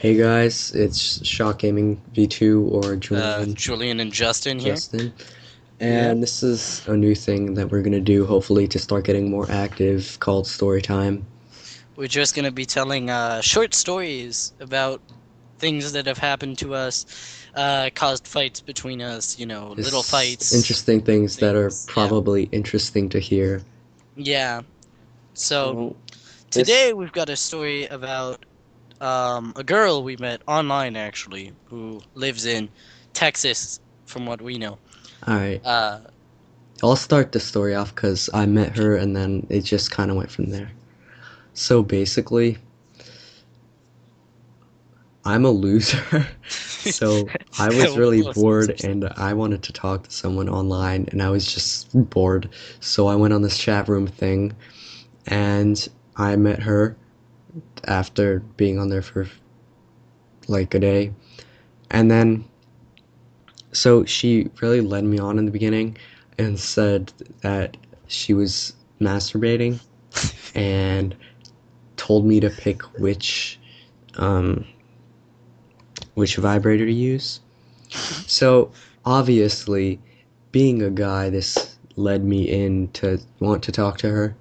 Hey guys, it's Shockgamingv2 or Julian Julian and Justin here. Justin, Yeah. and this is a new thing that we're gonna do hopefully to start getting more active called story time. We're just gonna be telling short stories about things that have happened to us, caused fights between us, little Just fights, interesting things that are things. Yeah. probably interesting to hear. Yeah. So So this, today we've got a story about a girl we met online actually, who lives in Texas, from what we know. alright, Uh, I'll start the story off because I met her and then it just kind of went from there. So basically, I'm a loser. So I was we're really both bored losers. and I wanted to talk to someone online and I was just bored. So I went on this chat room thing and I met her after being on there for like a day. And then so she really led me on in the beginning and said that she was masturbating and told me to pick um which vibrator to use. So obviously, being a guy, this led me in to want to talk to her.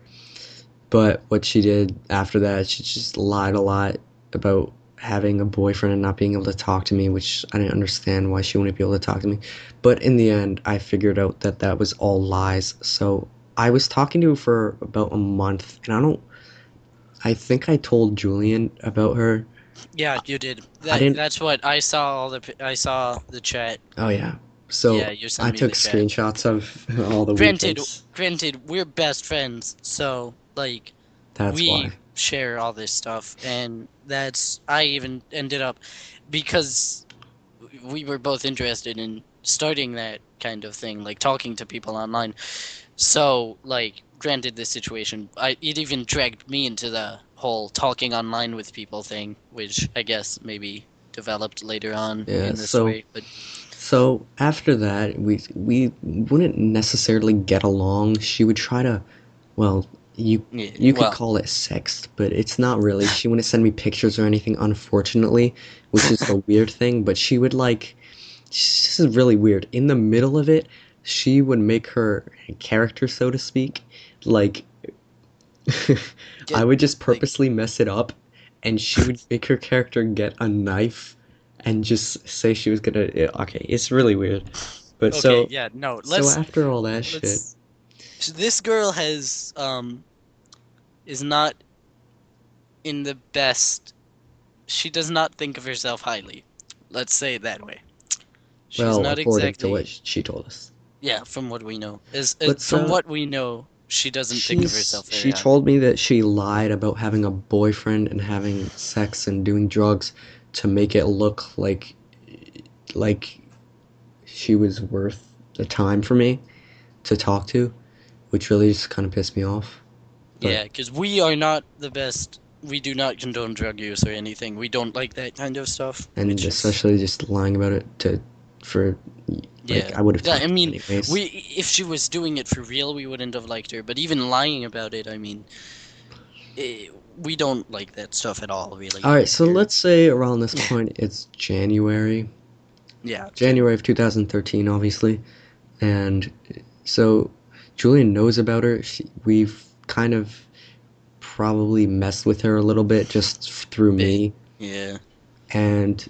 But what she did after that, she just lied a lot about having a boyfriend and not being able to talk to me, which I didn't understand why she wouldn't be able to talk to me. But in the end, I figured out that that was all lies. So I was talking to her for about a month, and I think I told Julian about her. Yeah, you did. I That didn't, that's what I saw. I saw the chat. oh yeah. Yeah, So you I sent me took the chat. screenshots of all the weird Granted, things. granted, we're best friends, so like That's we why. share all this stuff, and that's I even ended up because we were both interested in starting that kind of thing, like talking to people online. So, like, granted this situation, it even dragged me into the whole talking online with people thing, which I guess maybe developed later on Yeah, in the story, but so after that, we wouldn't necessarily get along. She would try to, well, you yeah, you could well, call it sext, but it's not really. She wouldn't send me pictures or anything, unfortunately, which is the weird thing. But she would like, this is really weird. In the middle of it, she would make her character, so to speak, like I get would just like purposely mess it up, and she would make her character get a knife and just say she was gonna. Yeah, okay, it's really weird. But okay, so, yeah, no, so after all that shit, let's this girl has is not in the best. She does not think of herself highly. Let's say it that way. She's well, not according to what exactly, she told us, yeah, from what we know. but From so what we know, she doesn't think of herself very she highly. told me that she lied about having a boyfriend and having sex and doing drugs to make it look like she was worth the time for me to talk to, which really just kind of pissed me off. But Yeah, because we are not the best. We do not condone drug use or anything. We don't like that kind of stuff, and which is, especially just lying about it to for like yeah. I would have Yeah, I talked to her mean, anyways. we if she was doing it for real, we wouldn't have liked her. But even lying about it, I mean, we don't like that stuff at all, All really. right, so let's say around this point it's Yeah, January of 2013, obviously, and so Julian knows about her. We've kind of probably messed with her a little bit just through bit. me, Yeah, and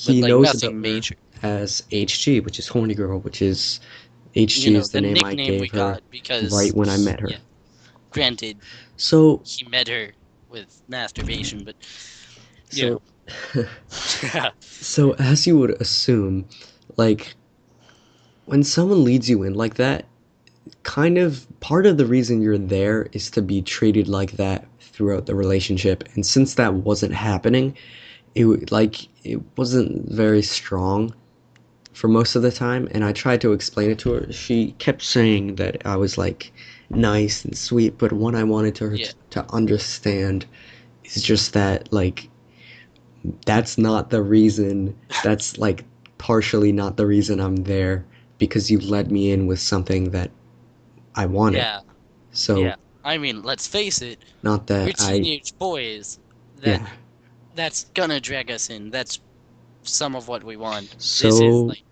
but he like knows about nothing her major. as HG, which is horny girl, which is You HG know, is the the name I nickname we gave her got right because when I he, met her. yeah, granted, So he met her with masturbation, but you so know. so as you would assume, like when someone leads you in like that, kind of part of the reason you're there is to be treated like that throughout the relationship. And since that wasn't happening, it wasn't very strong for most of the time. And I tried to explain it to her. She kept saying that I was like nice and sweet, but what I wanted her Yeah, to understand is just that like that's not the reason. That's like partially not the reason I'm there because you led me in with something that I wanted. yeah, So yeah. I mean, let's face it, not we're that I teenage boys that yeah that's gonna drag us in. That's some of what we want. This is So, like,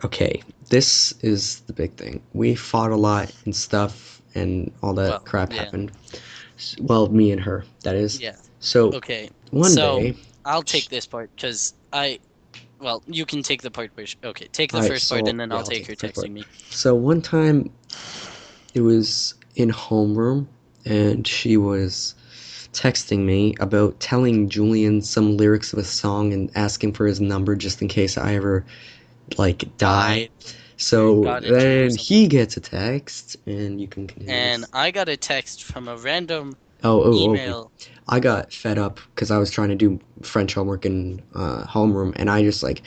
okay, this is the big thing. We fought a lot and stuff, and all that well, crap yeah, happened. Well, me and her, that is. yeah. So, Okay, one so day, I'll sh take this part because well, you can take the part where, okay, take the alright, first part so, and then yeah, I'll I'll take take her the first part. texting me. So, one time, it was in homeroom, and she was texting me about telling Julian some lyrics of a song and asking for his number just in case I ever like die. Died or So got injured or then something. he gets a text, and you can continue And this. I got a text from a random Oh. email. I got fed up because I was trying to do French homework in homeroom, and I just like,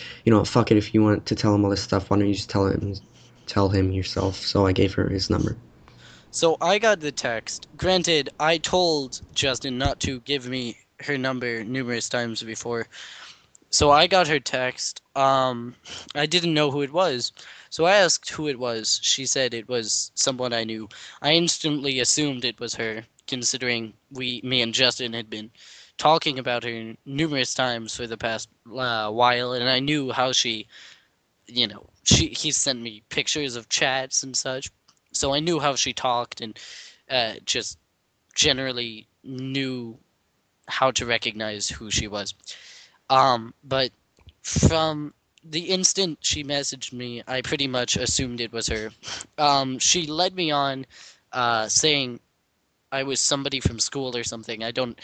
fuck it. If you want to tell him all this stuff, why don't you just tell him yourself? So I gave her his number. So I got the text. Granted, I told Justin not to give me her number numerous times before. So I got her text. I didn't know who it was. So I asked who it was. She said it was someone I knew. I instantly assumed it was her, considering me and Justin had been talking about her numerous times for the past while, and I knew how he sent me pictures of chats and such. So I knew how she talked and just generally knew how to recognize who she was. But from the instant she messaged me, I pretty much assumed it was her. She led me on, saying I was somebody from school or something. I don't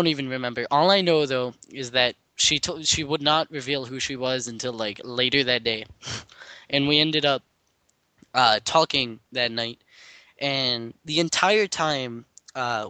even remember. All I know though is that she would not reveal who she was until like later that day, and we ended up talking that night. And the entire time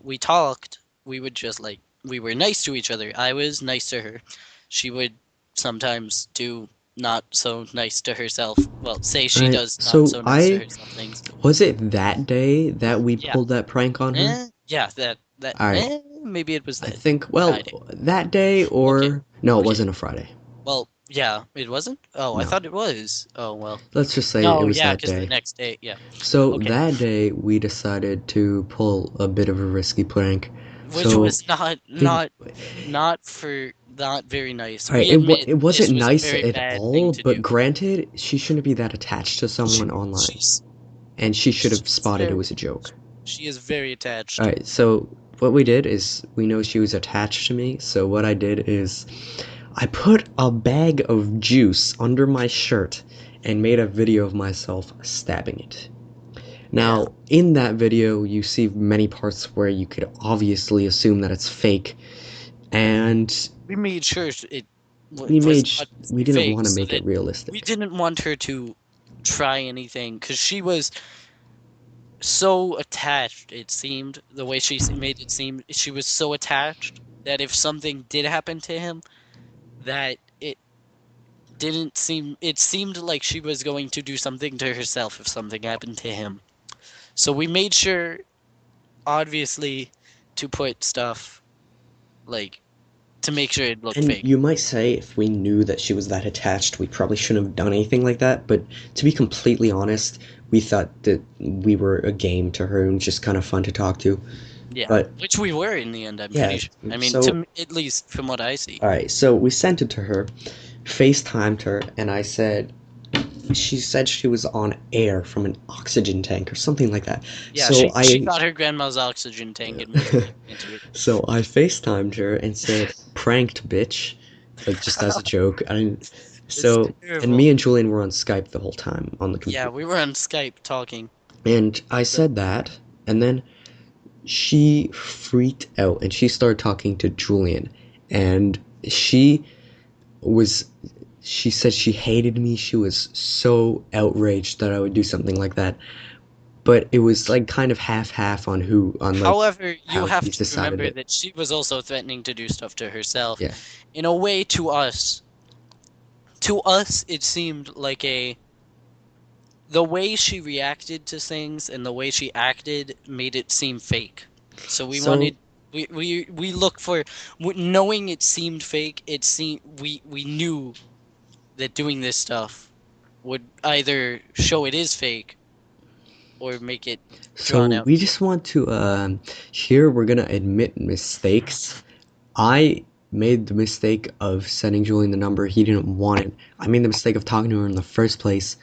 we talked, we would just like we were nice to each other. I was nice to her. She would sometimes do not so nice to herself. Well, say All she right. does not So so nice to I herself things. was it that day that we Yeah. pulled that prank on her? Yeah, that All right. maybe it was I that think well Friday. that day Okay. or no, it Okay. wasn't a Friday. Well, yeah, it wasn't? Oh, I No. thought it was. Oh, well. Let's just say it No, was yeah, that because the day. next day, yeah. So Okay. that day we decided to pull a bit of a risky prank. Which So was not it not very nice. all right, We admit it wasn't this was a nice very at bad thing all, to but do. granted, she shouldn't be that attached to She, someone online, she's and she should have she's spotted it very was a joke. she is very All attached. right, so what we did is we know she was attached to me, so what I did is I put a bag of juice under my shirt and made a video of myself stabbing it. Yeah. Now, in that video, you see many parts where you could obviously assume that it's fake, and We made sure it was we obviously didn't fake want to so make it that we realistic. didn't want her to try anything because she was so attached, it seemed, the way made it seem, she was so attached that if something did happen to him, that it seemed like she was going to do something to herself if something happened to him. So we made sure, obviously, to put stuff like to make sure it looked And fake. you might say if we knew that she was that attached, we probably shouldn't have done anything like that, but to be completely honest, we thought that we were a game to her and just kind of fun to talk to. Yeah, But which we were in the end, I'm yeah, pretty sure. I mean, so at least from what I see. all right, so we sent it to her, FaceTimed her, and I said she said she was on air from an oxygen tank or something like that. Yeah, So she I got her grandma's oxygen tank and was breathing into it. so I FaceTimed her and said, "Pranked, bitch," like just as a joke. It's So and terrible. me and Julian were on Skype the whole time on the Yeah, computer. we were on Skype talking. And I So, said that, and then she freaked out and she started talking to Julian, and was she said she hated me. She was so outraged that I would do something like that. But it was like kind of half on like however, you how have she to decided remember it. that she was also threatening to do stuff to herself. Yeah. In a way, to us, it seemed like the way she reacted to things and the way she acted made it seem fake. So we So wanted we look for knowing it seemed fake. It seemed we knew that doing this stuff would either show it is fake or make it so drawn out. we just want to here we're gonna admit mistakes. I made the mistake of sending Julian the number he didn't want it. I made the mistake of talking to her in the first place,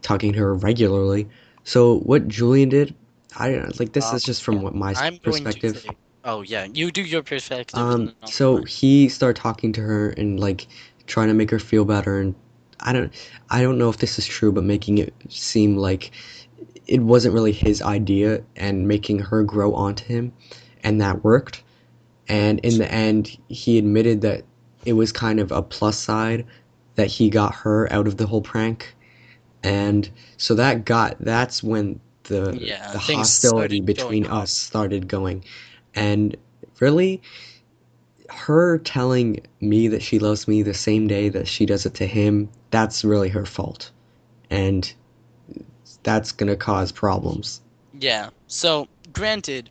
talking to her regularly. So what Julian did, I don't know, like this Um, is just from yeah. what my I'm going to perspective. say, oh yeah, you do your perspective and then I'll do So mine. he started talking to her and like trying to make her feel better, and I don't, I don't know if this is true, but making it seem like it wasn't really his idea and making her grow onto him, and that worked. And in the end, he admitted that it was kind of a plus side that he got her out of the whole prank. And so that's when Yeah, the things hostility started going between us off. started going. And really, her telling me that she loves me the same day that she does it to him, that's really her fault. And that's gonna cause problems. Yeah. So, granted,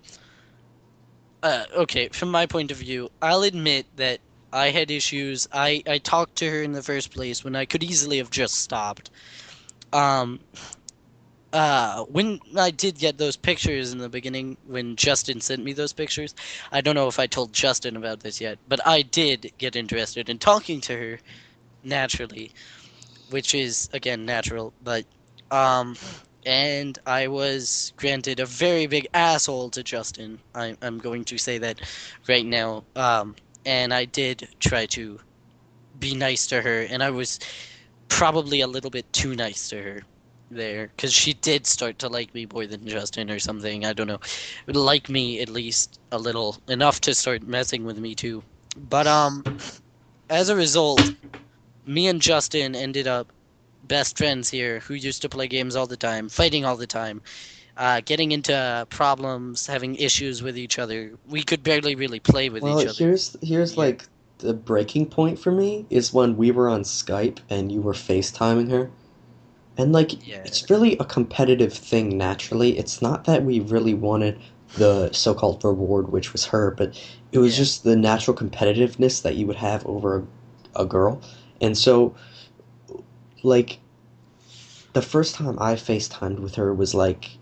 okay, from my point of view, I'll admit that I had issues. I talked to her in the first place when I could easily have just stopped. Um, when I did get those pictures in the beginning, when Justin sent me those pictures, I don't know if I told Justin about this yet, but I did get interested in talking to her naturally, which is again natural, but um and I was granted a very big asshole to Justin. I'm going to say that right now. And I did try to be nice to her, and I was probably a little bit too nice to her there because she did start to like me more than Justin or something. I don't know. Like me at least a little enough to start messing with me too. But as a result, me and Justin ended up best friends here who used to play games all the time, fighting all the time, getting into problems, having issues with each other. We could barely really play with Well, each other. here's Yeah. like the breaking point for me is when we were on Skype and you were FaceTiming her. And like Yeah. it's really a competitive thing naturally. It's not that we really wanted the so-called reward, which was her, but it was Yeah. just the natural competitiveness that you would have over a girl. And so like the first time I FaceTimed with her was like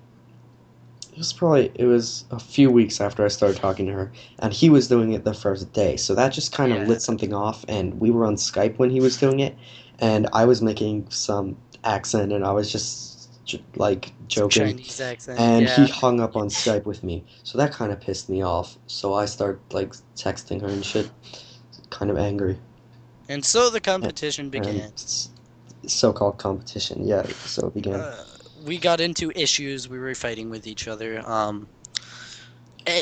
it was a few weeks after I started talking to her, and he was doing it the first day. So that just kind of Yeah. lit something off, and we were on Skype when he was doing it, and I was making some accent, and I was just like Some joking, Chinese accent. and he Yeah. hung up on Skype with me. So that kind of pissed me off. So I started like texting her and shit, kind of angry, And so the and, competition and began. so-called competition. Yeah, so it began. We got into issues. We were fighting with each other.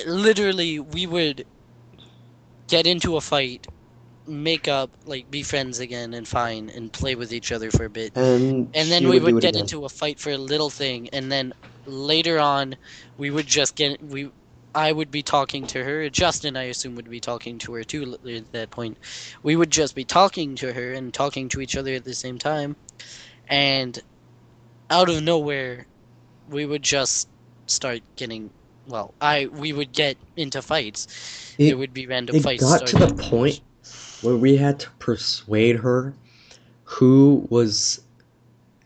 Literally, we would get into a fight, make up, like be friends again and fine and play with each other for a bit. And And then she we would do would it get again. into a fight for a little thing, and then later on we would just get we I would be talking to her. Justin, I assume, would be talking to her too at that point. We would just be talking to her and talking to each other at the same time, and out of nowhere we would just start getting I we would get into fights. There It would be random it fights got to the starting. point where we had to persuade her who was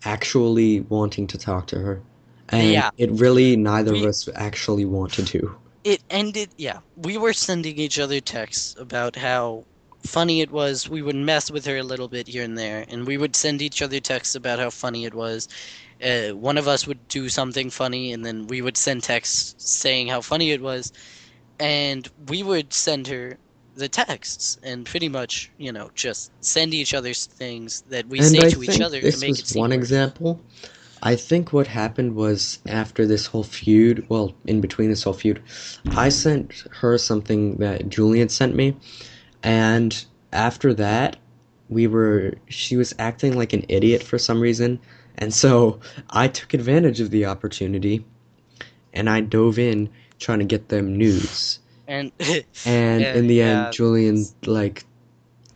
actually wanting to talk to her. And Yeah, it really neither of we us actually want to do. it ended, yeah. We were sending each other texts about how funny it was. We would mess with her a little bit here and there, and we would send each other texts about how funny it was. One of us would do something funny, and then we would send texts saying how funny it was, and we would send her the texts and pretty much, just send each other things that we And say I to each think other to this make it was seem one worse. example. I think what happened was after this whole feud, well, in between this whole feud, I sent her something that Julian sent me, and after that, she was acting like an idiot for some reason, and so I took advantage of the opportunity and I dove in trying to get them nudes. And And in the end, yeah, Julian like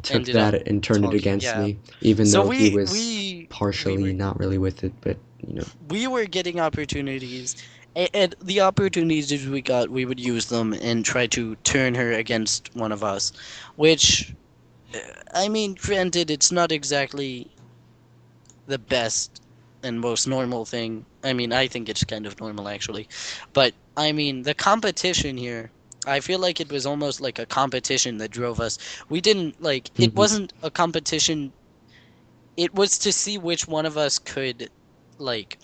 took ended up that and turned it talking. against Yeah. me, even So though he we was we we partially were not really with it. But we were getting opportunities, and the opportunities we got, we would use them and try to turn her against one of us, which, uh, I mean, granted, it's not exactly the best and most normal thing. I mean, I think it's kind of normal actually, but I mean, the competition here. I feel like it was almost like a competition that drove us. We didn't like it Hmm. wasn't a competition. It was to see which one of us could like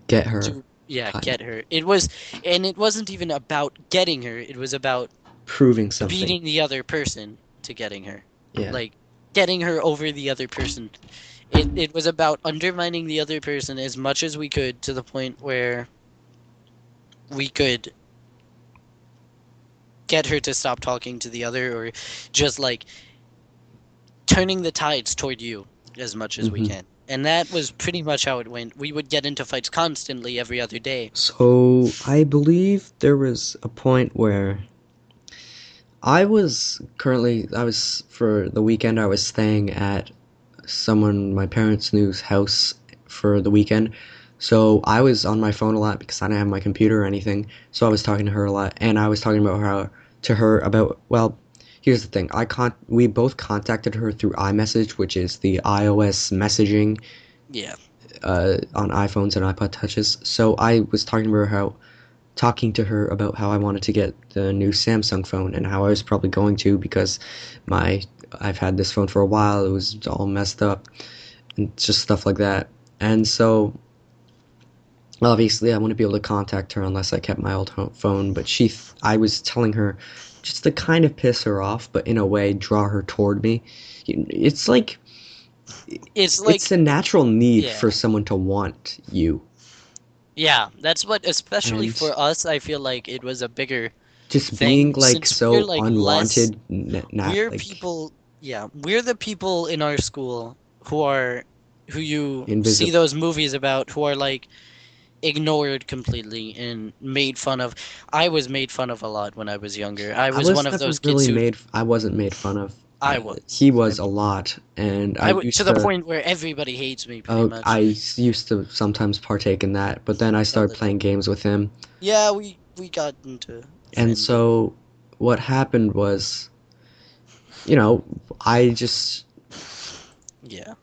Get her, do yeah, kind get her. It was and it wasn't even about getting her. It was about proving something. beating the other person to getting her. Yeah. Like getting her over the other person. It was about undermining the other person as much as we could to the point where we could get her to stop talking to the other or just like turning the tides toward you as much as we Hmm. can. And that was pretty much how it went. We would get into fights constantly every other day. So I believe there was a point where I was for the weekend, I was staying at someone my parents knew's house for the weekend. So I was on my phone a lot because I didn't have my computer or anything. So I was talking to her a lot, and I was talking about how to her about well, here's the thing. We both contacted her through iMessage, which is the iOS messaging Yeah. on iPhones and iPod touches. So I was talking to her about how I wanted to get the new Samsung phone and how I was probably going to because my I've had this phone for a while. It was all messed up and just stuff like that. And so obviously I wouldn't be able to contact her unless I kept my old phone, but I was telling her just to kind of piss her off, but in a way draw her toward me. It's like It's it's like a natural need yeah. for someone to want you. Yeah, that's what especially And for us I feel like it was a bigger just being thing like since we're so like less unwanted, not we're like people yeah, we're the people in our school who you see invisible. those movies about who are like ignored completely and made fun of. I was made fun of a lot when I was younger. I I was one was of never those kids really who made. I wasn't made fun of. I was. He I was a mean, lot, and I would to the point where everybody hates me pretty I much. used to sometimes partake in that, but then I A started little. playing games with him, Yeah, we got into and friendly. so what happened was, you know, I Yeah.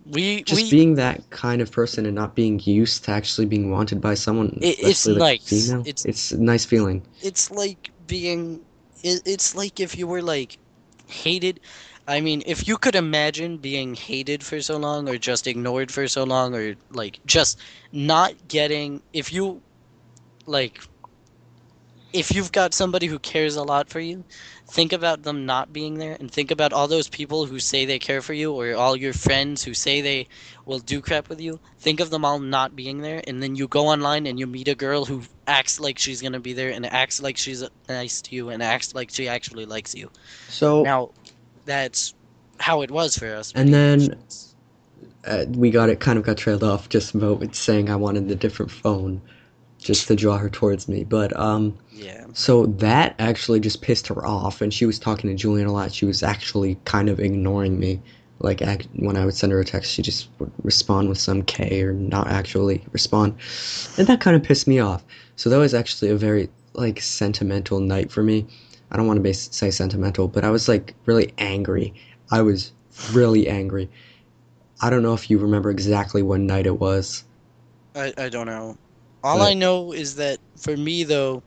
just We being that kind of person and not being used to actually being wanted by someone, it's especially like nice. female. It's a nice feeling. It's like being it's like if you were like hated. I mean, if you could imagine being hated for so long or just ignored for so long or like just not getting if you like if you've got somebody who cares a lot for you, think about them not being there and think about all those people who say they care for you or all your friends who say they will do crap with you. Think of them all not being there and then you go online and you meet a girl who acts like she's going to be there and acts like she's nice to you and acts like she actually likes you. So, Now, that's how it was for us and pretty much. then we got trailed off just about saying I wanted a different phone just to draw her towards me. But Yeah. so that actually just pissed her off, and she was talking to Julian a lot. She was actually kind of ignoring me. Like when I would send her a text, she just would respond with some K or not actually respond, and that kind of pissed me off. So that was actually a very like sentimental night for me. I don't want to say sentimental, but I was like really angry. I was really angry. I don't know if you remember exactly what night it was, I don't know. All I but know is that for me though,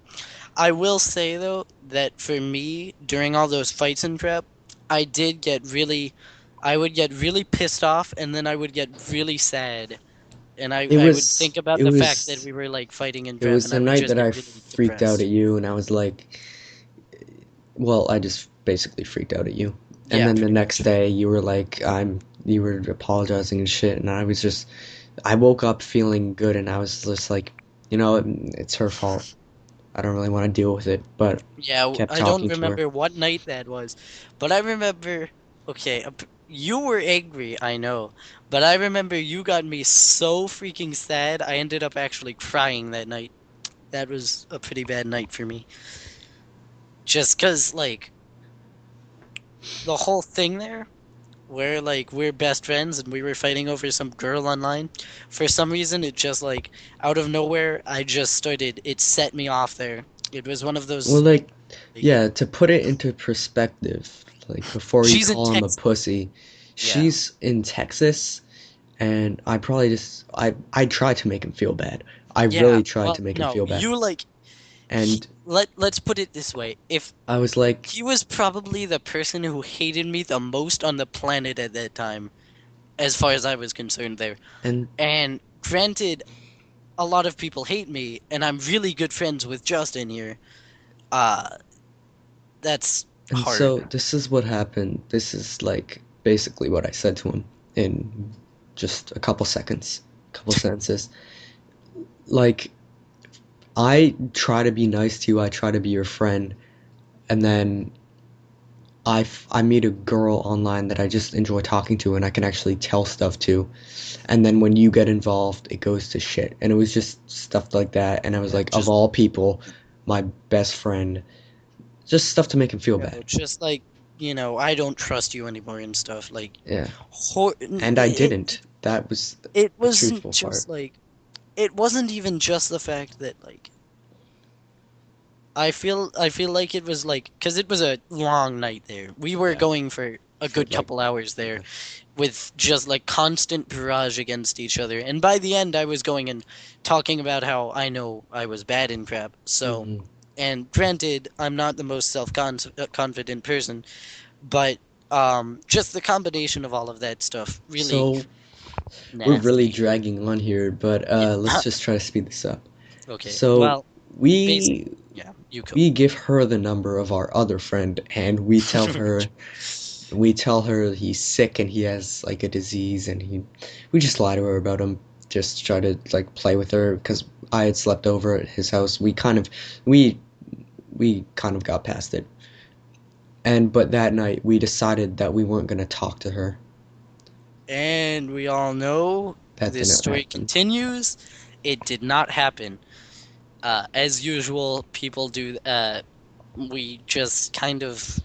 I will say though that for me during all those fights and crap, I did get really I would get really pissed off and then I would get really sad and I would think about it the fact that was we were like fighting and it crap was and the I would night just that get I really freaked out at depressed. you, and I was like, well, I just basically freaked out at you. And Yeah, then the pretty next much. day, you were apologizing and shit, and I woke up feeling good, and I was just like, it's her fault. I don't really want to deal with it, but Yeah, kept I don't talking to her. remember what night that was, but I remember okay, you were angry, I know, but I remember you got me so freaking sad. I ended up actually crying that night. That was a pretty bad night for me. Just 'cause like the whole thing there where like we're best friends and we were fighting over some girl online, for some reason it just like out of nowhere I just started it set me off there. It was one of Well, those like, like yeah, to put it into perspective, like before you she's in call him a Texas. pussy, Yeah. she's in Texas, and I tried to make him feel bad. I Yeah. really tried Well, to make him no, feel bad. you like And let's put it this way. If I was like, he was probably the person who hated me the most on the planet at that time, as far as I was concerned there. and And granted, a lot of people hate me, and I'm really good friends with Justin here. Uh, that's and hard. so this is what happened. This is like basically what I said to him in just a couple seconds, couple sentences. Like, I try to be nice to you. I try to be your friend, and then I meet a girl online that I just enjoy talking to, and I can actually tell stuff to. And then when you get involved, it goes to shit. And it was just stuff like that. And I was Yeah, like, of just all people, my best friend, just stuff to make him feel bad. just like, I don't trust you anymore and stuff. Like, Yeah. And I it didn't. That was it the wasn't truthful part. just like it wasn't even just the fact that like I feel like it was like because it was a long night there. We were Yeah. going for a For good like, couple hours there yeah. with just like constant barrage against each other. And by the end, I was going and talking about how I know I was bad in crap. So, Hmm. and granted, I'm not the most self-confident person, but just the combination of all of that stuff really So we're really nasty. dragging on here, but Yeah. let's just try to speed this up. Okay. So Well, basic. we Yeah, you go. we give her the number of our other friend, and we tell her he's sick and he has like a disease, and we just lie to her about him, just try to like play with her because I had slept over at his house. We we kind of got past it, and but that night we decided that we weren't going to talk to her. And we all know That this didn't story happen. continues. It did not happen. As usual, people do. We just kind of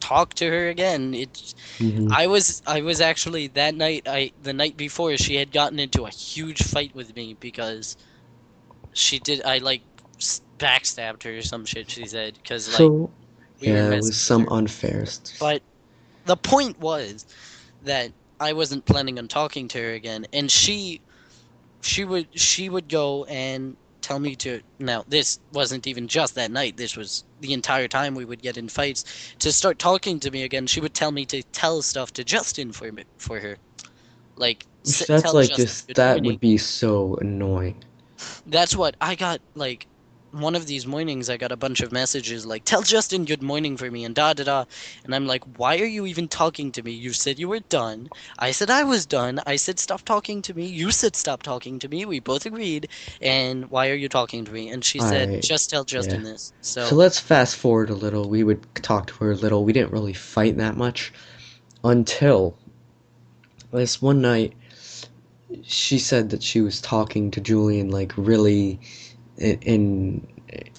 talk to her again. Hmm. I was actually that night. The night before, she had gotten into a huge fight with me because she did. I like backstabbed her or some shit. She said because like So we were yeah, it was messing with some her. unfair stuff. But the point was that I wasn't planning on talking to her again, and she would go and tell me to. Now this wasn't even just that night, this was the entire time we would get in fights. To start talking to me again, she would tell me to tell stuff to Justin for her, like Which that's tell like Justin just good that morning. would be so annoying. That's what I got. Like one of these mornings, I got a bunch of messages like, "Tell Justin good morning for me," and da da da. And I'm like, "Why are you even talking to me? You said you were done. I said I was done. I said stop talking to me. You said stop talking to me. We both agreed. And why are you talking to me?" And she said, I "Just tell Yeah. Justin this." So So let's fast forward a little. We would talk to her a little. We didn't really fight that much until this one night she said that she was talking to Julian like really in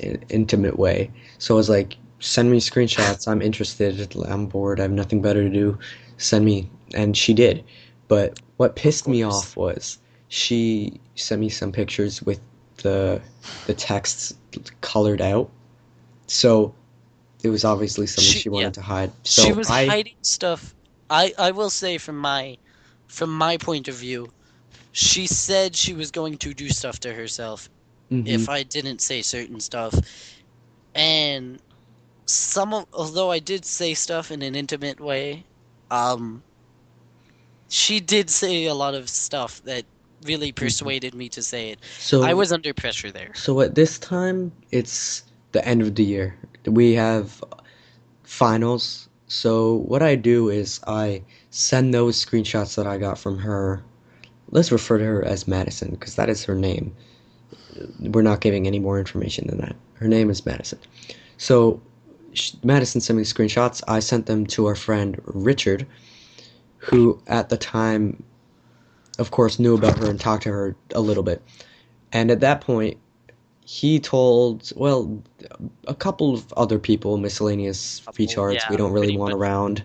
an intimate way. So I was like, send me screenshots. I'm interested. I'm bored. I have nothing better to do. Send me. And she did. But what of pissed me course, off was she sent me some pictures with the the texts colored out. So it was obviously something she she yeah wanted to hide. she So was hiding stuff. I will say from my point of view, she said she was going to do stuff to herself hmm if I didn't say certain stuff. And although I did say stuff in an intimate way, um, she did say a lot of stuff that really hmm persuaded me to say it. I so was under pressure there. so at this time it's the end of the year. We have finals. So what I do is I send those screenshots that I got from her. Let's refer to her as Madison because that is her name. We're not giving any more information than that. Her name is Madison. So Madison sent me the screenshots. I sent them to our friend Richard, who at the time, of course, knew about her and talked to her a little bit. And at that point, he told, well, a couple of other people, miscellaneous Couple, retards we yeah, don't really pretty want much. around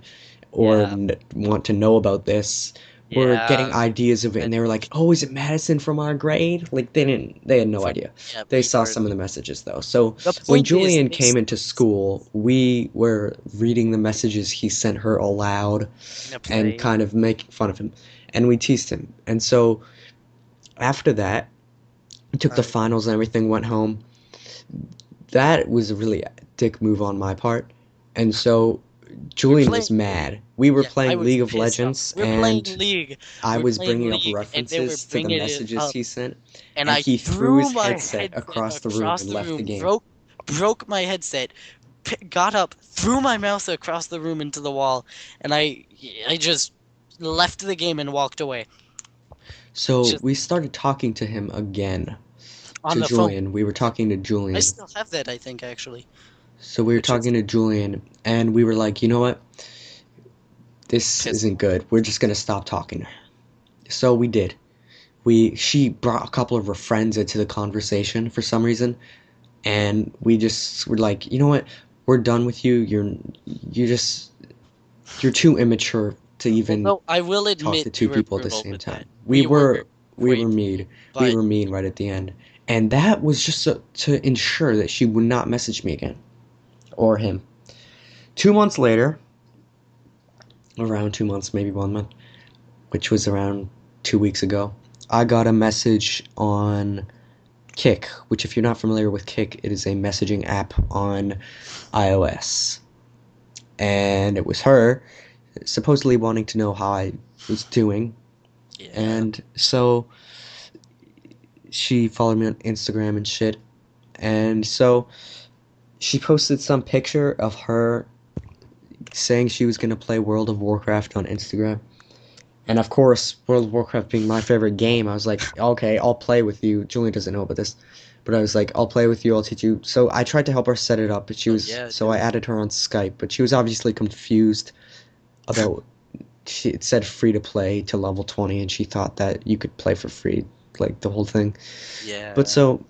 or Yeah, want to know about this. Were yeah. getting ideas of it, and That, they were like, "Oh, is it Madison from our grade?" Like they had no for idea. yeah, They saw some of regardless. the messages though. So The when point is, Julian they came into school, we were reading the messages he sent her aloud in a and play. kind of making fun of him, and we teased him. And so after that, we took the I finals and everything, went home. that was a really dick move on my part. And so We're Julian was playing. mad. We were Yeah, I playing was League of pissed off. Legends, We're playing and League. I We're was playing bringing up League, and they were references to the bringing it messages up, he sent, and and I he threw threw his my headset headset across the room across and the left the room, game. broke my headset, got up, threw my mouse across the room into the wall, and I just left the game and walked away. So Just we started talking to him again, on to the phone. Julian. We were talking to I Julian. still have that, I think, actually, So we were which is talking to Julian, and we were like, you know what? This pissed isn't off. good. We're just gonna stop talking. So we did. She brought a couple of her friends into the conversation for some reason, and we just were like, you know what? We're done with you. You just you're too immature to even Although I will talk admit to we two were people at the brutal same with that. time. We were We were quite mean. brutal, We but were mean right at the end, and that was just to ensure that she would not message me again or him. 2 months later, around 2 months, maybe 1 month, which was around 2 weeks ago, I got a message on Kick, which, if you're not familiar with Kick, it is a messaging app on iOS. And it was her supposedly wanting to know how I was doing. yeah. And so she followed me on Instagram and shit. And so she posted some picture of her saying she was going to play World of Warcraft on Instagram. And Hmm. of course, World of Warcraft being my favorite game, I was like, okay, I'll play with you. Julian doesn't know about this, but I was like, I'll play with you, I'll teach you. So I tried to help her set it up, but Oh yeah, so I do it. added her on Skype, but she was obviously confused about, it said free to play to level 20, and she thought that you could play for free, like the whole thing. But Yeah. so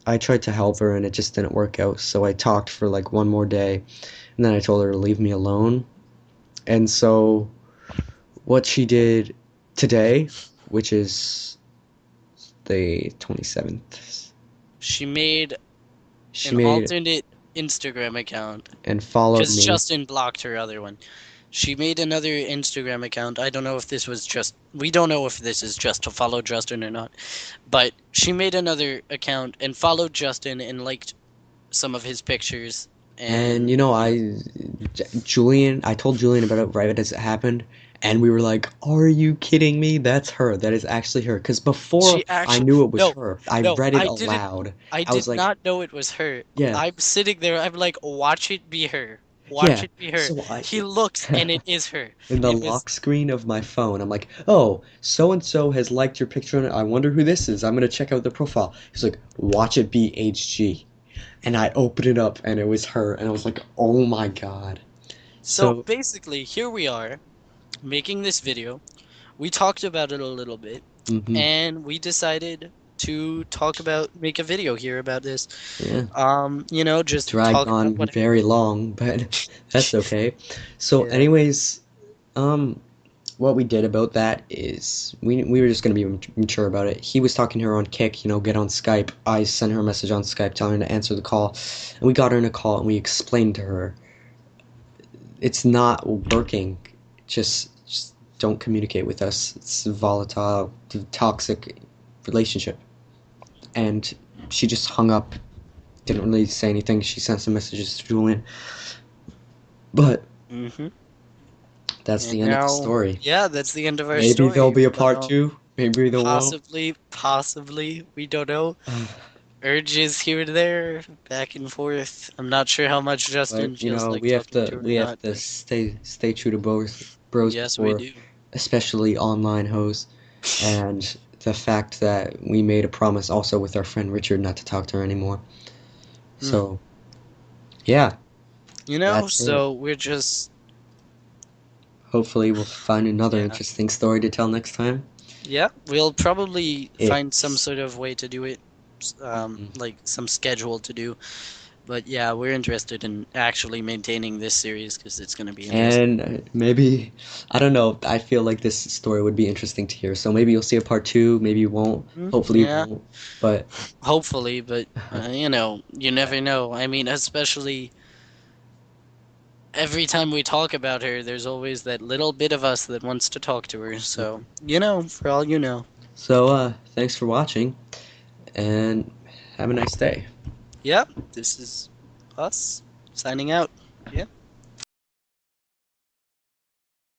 I tried to help her, and it just didn't work out. So I talked for like one more day, and then I told her to leave me alone. And so what she did today, which is the 27th. She made She an made alternate Instagram account and followed because me, Justin blocked her other one. She made another Instagram account. I don't know if this was just, we don't know if this is just to follow Justin or not, but she made another account and followed Justin and liked some of his pictures. and And yeah, I told Julian about it right as it happened, and we were like, "Are you kidding me? That's her. That is actually her." Because before she I actually, knew it was no, her, I no, read it aloud. I I was did like, not know it was her. "Yeah, I'm sitting there, I'm like, watch it be her. Watch yeah." it be her. So I, He looks and it is her. in the It was lock screen of my phone, I'm like, "Oh, so and so has liked your picture on it. I wonder who this is. I'm gonna check out the profile." He's like, "Watch it be HG." And I opened it up and it was her, and I was like, "Oh my god." so So, basically here we are making this video. We talked about it a little bit mhm, and we decided to make a video here about this. yeah, Just dragged talk about on what very happened. long, but that's okay. So, Yeah. anyways, um, what we did about that is we were just gonna be mature about it. He was talking to her on Kick, get on Skype. I sent her a message on Skype telling her to answer the call, and we got her in a call and we explained to her it's not working. Just don't communicate with us. It's a volatile, toxic relationship. And she just hung up. Didn't really say anything. She sent some messages to Julian, but Hmm. that's And the end of the now, story. yeah, that's the end of our Maybe there'll story. be a But part two. Maybe there won't. possibly, we don't know. Urges here and there, back and forth. I'm not sure how much Justin But feels like we have talking to to her or we have not, to but stay true to bros yes, we before, do. especially online hoes, and the fact that we made a promise also with our friend Richard not to talk to her anymore. Hmm. So yeah, that's it. So we're just, Hopefully we'll find another yeah. interesting story to tell next time. Yeah, we'll probably find some It's sort of way to do it, mhm. like some schedule to do. But yeah, we're interested in actually maintaining this series because it's going to be interesting. And maybe I don't know. I feel like this story would be interesting to hear. So maybe you'll see a part two. Maybe you won't. Hopefully you Yeah, won't. But hopefully, but you never know. I mean, especially every time we talk about her, there's always that little bit of us that wants to talk to her. So, for all you know. so thanks for watching and have a nice day. Yep, this is us signing out. Yeah.